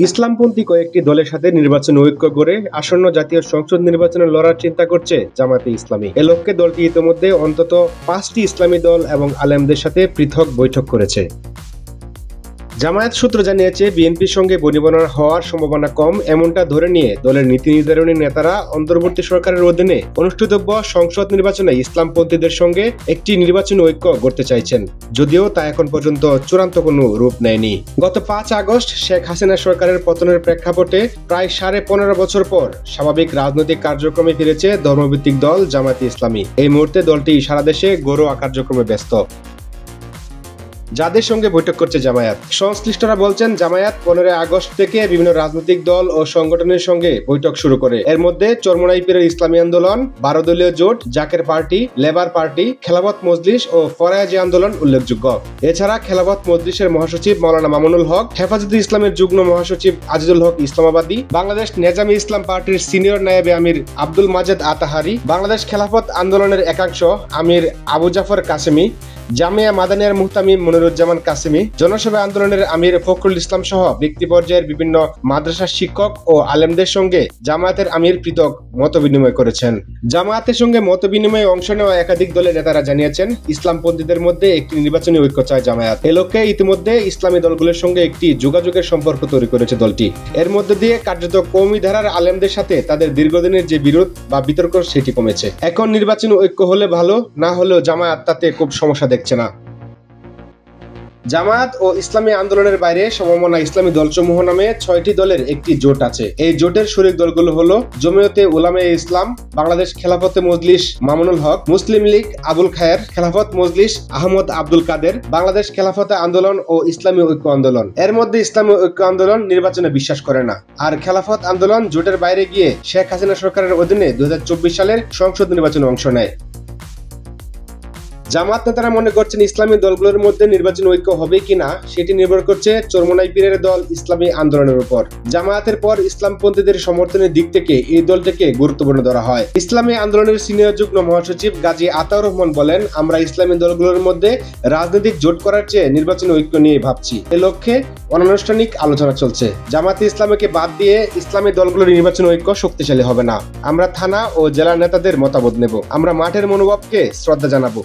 ইসলামপন্থী কয়েকটি দলের সাথে নির্বাচন ঐক্য গড়ে আসন্ন জাতীয় সংসদ নির্বাচনে লড়ার চিন্তা করছে জামায়াতে ইসলামী। এ লক্ষ্যে দলটি ইতিমধ্যে অন্তত 5টি ইসলামী দল এবং আলেমদের সাথে পৃথক বৈঠক করেছে। জামায়াত সূত্র জানিয়েছে, বিএনপির সঙ্গে বনিবনা হওয়ার সম্ভাবনা কম এমনটা ধরে নিয়ে দলের নীতি নির্ধারণী নেতারা অন্তর্বর্তী সরকারের অধীনে অনুষ্ঠিতব্য সংসদ নির্বাচনে ইসলামপন্থীদের সঙ্গে একটি নির্বাচনী ঐক্য গড়তে চাইছেন, যদিও তা এখন পর্যন্ত চূড়ান্ত কোনো রূপ নেয়নি। গত 5 আগস্ট শেখ হাসিনা সরকারের পতনের প্রেক্ষাপটে প্রায় 15.5 বছর পর স্বাভাবিক রাজনৈতিক কার্যক্রমে ফিরেছে ধর্মভিত্তিক দল জামায়াতে ইসলামী। এই মুহূর্তে দলটি সারা দেশে ঘরোয়া কার্যক্রমে ব্যস্ত। যাদের সঙ্গে বৈঠক করছে জামায়াত, সংশ্লিষ্টরা বলছেন, জামায়াত 15 আগস্ট থেকে বিভিন্ন রাজনৈতিক দল ও সংগঠনের সঙ্গে বৈঠক শুরু করে। এর মধ্যে চরমোনাই পীরের ইসলামী আন্দোলন, 12 দলীয় জোট, Zaker party, labour party, Khelafat Majlis ও ফরায়াজি আন্দোলন উল্লেখযোগ্য। এছাড়া খেলাফত মজলিসের মহাসচিব মাওলানা মামুনুল হক, হেফাজতে ইসলামের যুগ্ম মহাসচিব আজিজুল হক ইসলামাবাদী, বাংলাদেশ নেজামী ইসলাম পার্টির সিনিয়র নায়েবে আমির আব্দুল মাজেদ আতাহারি, বাংলাদেশ খেলাফত আন্দোলনের একাংশ আমির আবু জাফর কাসেমি, জামিয়া মাদানিয়ার মুহতামিম মনিরুজ্জামান কাসেমি, জনসেবা আন্দোলনের আমির ফখরুল ইসলাম সহ ব্যক্তি পর্যায়ের বিভিন্ন মাদ্রাসার শিক্ষক ও আলেমদের সঙ্গে জামায়াতের আমির পৃথক মত বিনিময় করেছেন। জামায়াতের সঙ্গে মত বিনিময়ে অংশ নেওয়া একাধিক দলের নেতারা জানিয়েছেন, ইসলামপন্থীদের মধ্যে একটি নির্বাচনী ঐক্য চায় জামায়াত। এ লক্ষ্যে ইতিমধ্যে ইসলামী দলগুলোর সঙ্গে একটি যোগাযোগের সম্পর্ক তৈরি করেছে দলটি। এর মধ্যে দিয়ে কার্যত কওমি ধারার আলেমদের সাথে তাদের দীর্ঘদিনের যে বিরোধ বা বিতর্ক সেটি কমেছে। এখন নির্বাচনী ঐক্য হলে ভালো, না হলেও জামায়াত তাতে খুব সমস্যা দেখছে না। জামায়াত ও ইসলামী আন্দোলনের বাইরে সমমনা ইসলামী দলসমূহ নামে 6টি দলের একটি জোট আছে। এই জোটের শরিক দলগুলো হলো জমিয়তে উলামায়ে ইসলাম, বাংলাদেশ খেলাফতে মজলিস মামুনুল হক, মুসলিম লীগ আবুল খায়ের, খেলাফত মজলিস আহমদ আব্দুল কাদের, বাংলাদেশ খেলাফতে আন্দোলন ও ইসলামী ঐক্য আন্দোলন। এর মধ্যে ইসলামী ঐক্য আন্দোলন নির্বাচনে বিশ্বাস করে না, আর খেলাফত আন্দোলন জোটের বাইরে গিয়ে শেখ হাসিনা সরকারের অধীনে 2024 সালের সংসদ নির্বাচনে অংশ নেয়। জামাত নেতারা মনে করছেন, ইসলামী দলগুলোর মধ্যে নির্বাচন ঐক্য হবে কিনা সেটি নির্ভর করছে চরমোনাই পীরের দল ইসলামী আন্দোলনের উপর। জামায়াতের পর ইসলামপন্থীদের সমর্থনের দিক থেকে এই দলটিকে গুরুত্বপূর্ণ ধরা হয়। ইসলামী আন্দোলনের সিনিয়র যুগ্ম মহাসচিব গাজী আতাউর রহমান বলেন, আমরা ইসলামী দলগুলোর মধ্যে রাজনৈতিক জোট করার চেয়ে নির্বাচনী ঐক্য নিয়ে ভাবছি। এ লক্ষ্যে অনানুষ্ঠানিক আলোচনা চলছে। জামাতে ইসলামীকে বাদ দিয়ে ইসলামী দলগুলোর নির্বাচনী ঐক্য শক্তিশালী হবে না। আমরা থানা ও জেলা নেতাদের মতামত নেব। আমরা মাঠের মনোভাবকে শ্রদ্ধা জানাবো।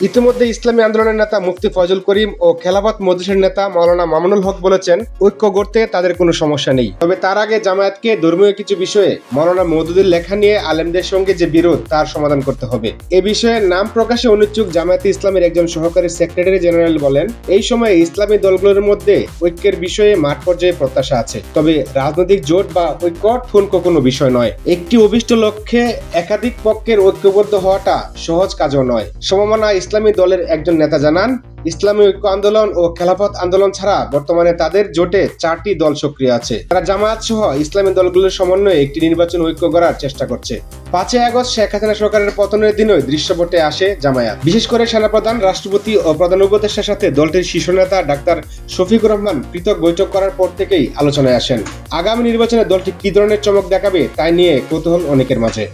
ইতিমধ্যে ইসলামী আন্দোলনের নেতা মুফতি ফয়জুল করিম ও খেলাফত মজলিসের নেতা মাওলানা মামুনুল হক বলেছেন, ঐক্য গড়তে তাদের কোনো সমস্যা নেই। তবে তার আগে জামায়াতকে ধর্মীয় কিছু বিষয়ে মাওলানা মওদুদের লেখা নিয়ে আলেমদের সঙ্গে যে বিরোধ তার সমাধান করতে হবে। এ বিষয়ে নাম প্রকাশে অনিচ্ছুক জামায়াতে ইসলামের একজন সহকারী সেক্রেটারি জেনারেল বলেন, এই সময়ে ইসলামী দলগুলোর মধ্যে ঐক্যের বিষয়ে মাঠ পর্যায়ে প্রত্যাশা আছে, তবে রাজনৈতিক জোট বা ঐক্য ঠুনকো কোনো বিষয় নয়। একটি অভিষ্ট লক্ষ্যে একাধিক পক্ষের ঐক্যবদ্ধ হওয়াটা সহজ কাজও নয়। সমমনা ইসলামী দলের একজন নেতা জানান, ইসলামী ঐক্য আন্দোলন ও খেলাফত আন্দোলন ছাড়া বর্তমানে তাদের জোটে 4টি দল সক্রিয় আছে। তারা জামায়াত সহ ইসলামী দলগুলোর সমন্বয়ে একটি নির্বাচন ঐক্য গড়ার চেষ্টা করছে। 5 আগস্ট শেখ হাসিনা সরকারের পতনের দিনই দৃশ্যপটে আসে জামায়াত। বিশেষ করে সেনাপ্রধান, রাষ্ট্রপতি ও প্রধান উপদেষ্টার সাথে দলটির শীর্ষ নেতা ডাক্তার শফিকুর রহমান পৃথক বৈঠক করার পর থেকেই আলোচনায় আসেন। আগামী নির্বাচনে দলটি কি ধরনের চমক দেখাবে তাই নিয়ে কৌতূহল অনেকের মাঝে।